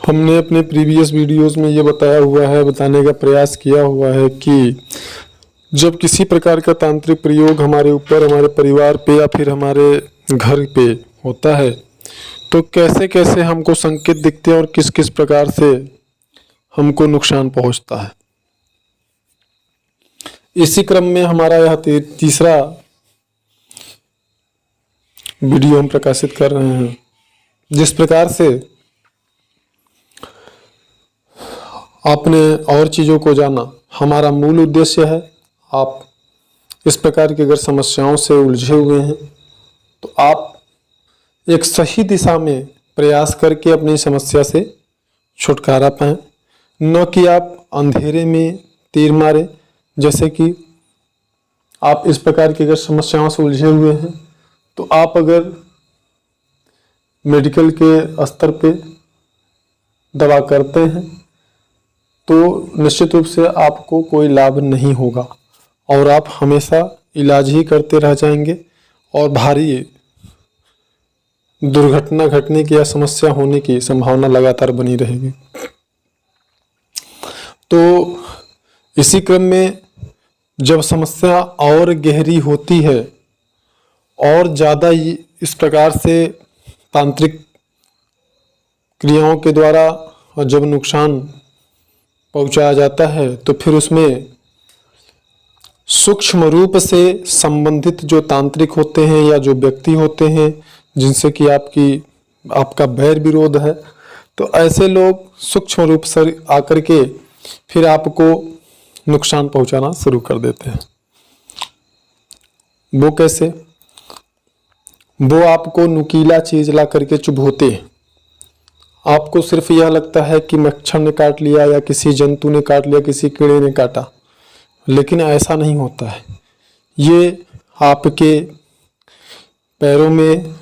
हमने अपने previous videos में ये बताने का प्रयास किया हुआ है कि जब किसी प्रकार का तांत्रिक प्रयोग हमारे ऊपर, हमारे परिवार पे या फिर हमारे घर पे होता है तो कैसे कैसे हमको संकेत दिखते हैं और किस किस प्रकार से हमको नुकसान पहुंचता है। इसी क्रम में हमारा यह तीसरा वीडियो हम प्रकाशित कर रहे हैं। जिस प्रकार से आपने और चीज़ों को जाना, हमारा मूल उद्देश्य है आप इस प्रकार की अगर समस्याओं से उलझे हुए हैं तो आप एक सही दिशा में प्रयास करके अपनी समस्या से छुटकारा पाएं, न कि आप अंधेरे में तीर मारें। जैसे कि आप इस प्रकार की अगर समस्याओं से उलझे हुए हैं तो आप अगर मेडिकल के स्तर पे दवा करते हैं तो निश्चित रूप से आपको कोई लाभ नहीं होगा और आप हमेशा इलाज ही करते रह जाएंगे और भारी दुर्घटना घटने की या समस्या होने की संभावना लगातार बनी रहेगी। तो इसी क्रम में जब समस्या और गहरी होती है और ज़्यादा इस प्रकार से तांत्रिक क्रियाओं के द्वारा जब नुकसान पहुंचाया जाता है तो फिर उसमें सूक्ष्म रूप से संबंधित जो तांत्रिक होते हैं या जो व्यक्ति होते हैं जिनसे कि आपका बैर विरोध है, तो ऐसे लोग सूक्ष्म रूप से आकर के फिर आपको नुकसान पहुंचाना शुरू कर देते हैं। वो कैसे? वो आपको नुकीला चीज ला करके चुभोते हैं। आपको सिर्फ यह लगता है कि मच्छर ने काट लिया या किसी जंतु ने काट लिया, किसी कीड़े ने काटा, लेकिन ऐसा नहीं होता है। ये आपके पैरों में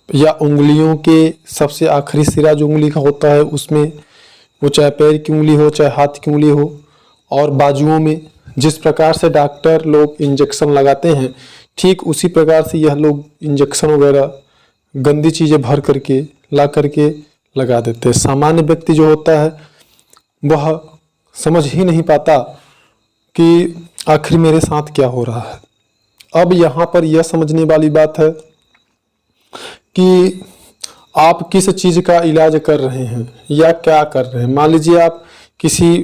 या उंगलियों के सबसे आखिरी सिरा जो उंगली का होता है उसमें, वो चाहे पैर की उंगली हो चाहे हाथ की उंगली हो, और बाजुओं में जिस प्रकार से डॉक्टर लोग इंजेक्शन लगाते हैं ठीक उसी प्रकार से यह लोग इंजेक्शन वगैरह गंदी चीज़ें भर करके ला करके लगा देते हैं। सामान्य व्यक्ति जो होता है वह समझ ही नहीं पाता कि आखिर मेरे साथ क्या हो रहा है। अब यहाँ पर यह समझने वाली बात है कि आप किस चीज़ का इलाज कर रहे हैं या क्या कर रहे हैं। मान लीजिए आप किसी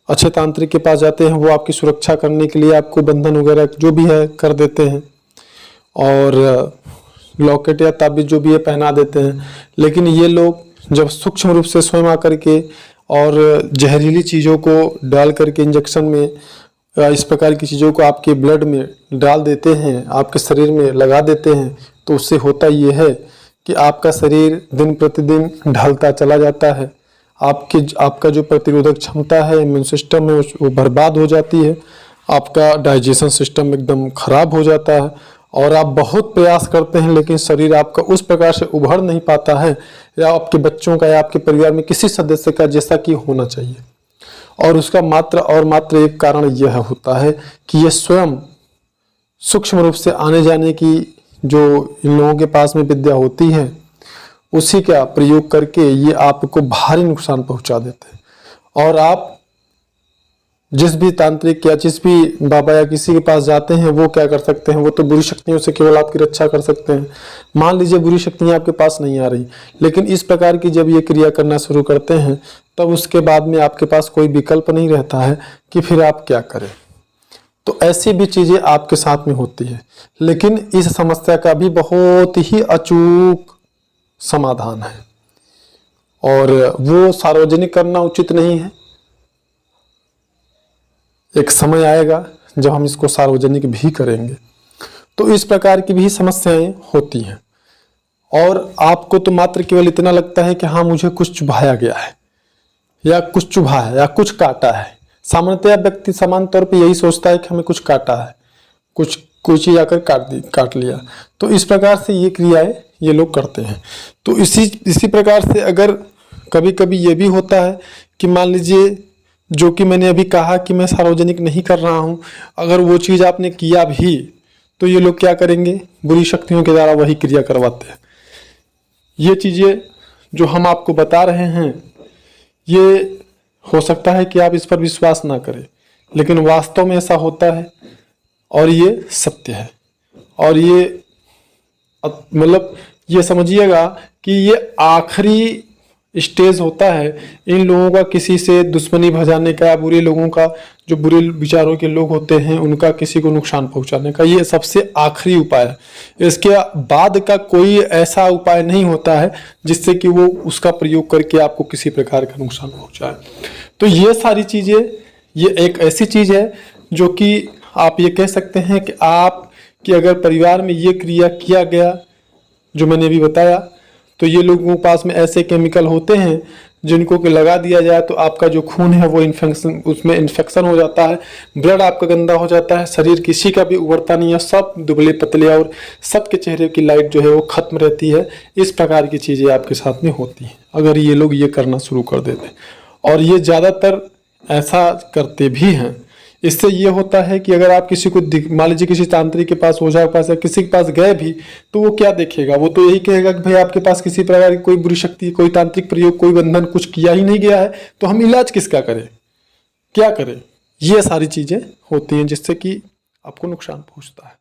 अच्छे तांत्रिक के पास जाते हैं, वो आपकी सुरक्षा करने के लिए आपको बंधन वगैरह जो भी है कर देते हैं और लॉकेट या ताबीज जो भी है पहना देते हैं, लेकिन ये लोग जब सूक्ष्म रूप से स्वयं आकर के और जहरीली चीज़ों को डाल करके इंजेक्शन में इस प्रकार की चीज़ों को आपके ब्लड में डाल देते हैं, आपके शरीर में लगा देते हैं, तो उससे होता ये है कि आपका शरीर दिन प्रतिदिन ढलता चला जाता है। आपका जो प्रतिरोधक क्षमता है, इम्यून सिस्टम है, वो बर्बाद हो जाती है। आपका डाइजेशन सिस्टम एकदम खराब हो जाता है और आप बहुत प्रयास करते हैं लेकिन शरीर आपका उस प्रकार से उभर नहीं पाता है या आपके बच्चों का या आपके परिवार में किसी सदस्य का जैसा कि होना चाहिए। और उसका मात्र एक कारण यह होता है कि ये स्वयं सूक्ष्म रूप से आने जाने की जो इन लोगों के पास में विद्या होती है उसी का प्रयोग करके ये आपको भारी नुकसान पहुंचा देते हैं। और आप जिस भी तांत्रिक या जिस भी बाबा या किसी के पास जाते हैं वो क्या कर सकते हैं, वो तो बुरी शक्तियों से केवल आपकी रक्षा कर सकते हैं। मान लीजिए बुरी शक्तियां आपके पास नहीं आ रही, लेकिन इस प्रकार की जब ये क्रिया करना शुरू करते हैं तब उसके बाद में आपके पास कोई विकल्प नहीं रहता है कि फिर आप क्या करें। तो ऐसी भी चीज़ें आपके साथ में होती है, लेकिन इस समस्या का भी बहुत ही अचूक समाधान है और वो सार्वजनिक करना उचित नहीं है। एक समय आएगा जब हम इसको सार्वजनिक भी करेंगे। तो इस प्रकार की भी समस्याएं होती हैं और आपको तो मात्र केवल इतना लगता है कि हाँ मुझे कुछ चुभाया गया है या कुछ चुभा है या कुछ काटा है। सामान्यतः व्यक्ति सामान्य तौर पे यही सोचता है कि हमें कुछ काटा है, कोई चीज़ आकर काट लिया। तो इस प्रकार से ये क्रियाएं ये लोग करते हैं। तो इसी प्रकार से अगर कभी कभी ये भी होता है कि मान लीजिए जो कि मैंने अभी कहा कि मैं सार्वजनिक नहीं कर रहा हूँ, अगर वो चीज़ आपने किया भी तो ये लोग क्या करेंगे, बुरी शक्तियों के द्वारा वही क्रिया करवाते हैं। ये चीज़ें जो हम आपको बता रहे हैं ये हो सकता है कि आप इस पर विश्वास ना करें, लेकिन वास्तव में ऐसा होता है और ये सत्य है। और ये मतलब ये समझिएगा कि ये आखिरी स्टेज होता है इन लोगों का किसी से दुश्मनी भजाने का, बुरे लोगों का, जो बुरे विचारों के लोग होते हैं उनका किसी को नुकसान पहुंचाने का। ये सबसे आखिरी उपाय है। इसके बाद का कोई ऐसा उपाय नहीं होता है जिससे कि वो उसका प्रयोग करके आपको किसी प्रकार का नुकसान पहुंचाए। तो ये सारी चीज़ें, ये एक ऐसी चीज़ है जो कि आप ये कह सकते हैं कि आप कि अगर परिवार में ये क्रिया किया गया जो मैंने अभी बताया, तो ये लोगों के पास में ऐसे केमिकल होते हैं जिनको कि लगा दिया जाए तो आपका जो खून है वो इन्फेक्शन, उसमें इन्फेक्शन हो जाता है, ब्लड आपका गंदा हो जाता है, शरीर किसी का भी उबरता नहीं है, सब दुबले पतले और सबके चेहरे की लाइट जो है वो खत्म रहती है। इस प्रकार की चीज़ें आपके साथ में होती हैं अगर ये लोग ये करना शुरू कर देते। और ये ज़्यादातर ऐसा करते भी हैं। इससे ये होता है कि अगर आप किसी को मान लीजिए किसी तांत्रिक के पास, ओझा के पास या किसी के पास गए भी, तो वो क्या देखेगा, वो तो यही कहेगा कि भाई आपके पास किसी प्रकार की कोई बुरी शक्ति, कोई तांत्रिक प्रयोग, कोई बंधन कुछ किया ही नहीं गया है, तो हम इलाज किसका करें, क्या करें। ये सारी चीज़ें होती हैं जिससे कि आपको नुकसान पहुंचता है।